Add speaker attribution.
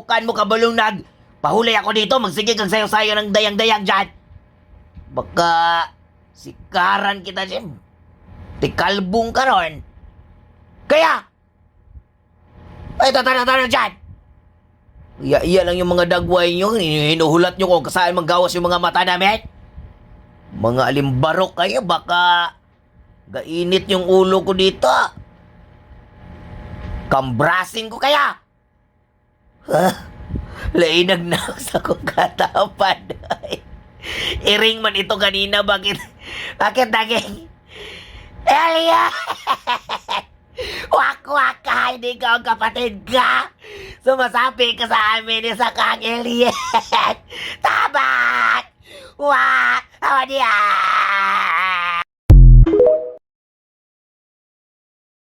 Speaker 1: Subukan mo kabalong pahuli ako dito. Magsige kang sayo-sayo ng dayang-dayang dyan. Baka sikaran kita, Jim. Tikalbong ka ron. Kaya, ay, tatana dyan. Iya lang yung mga dagway nyo. Hinuhulat nyo kung saan manggawas yung mga mata namin. Mga alimbarok kayo, baka gainit yung ulo ko dito. Kambrasin ko kaya. Lainag na ako sa kong katapan. Iring man ito kanina, bakit naging Elliot! Wak-wak ka, hindi ka ang kapatid ka. Sumasapi ka sa amin isa kang Elliot. Tabat! Wak! Awa niya!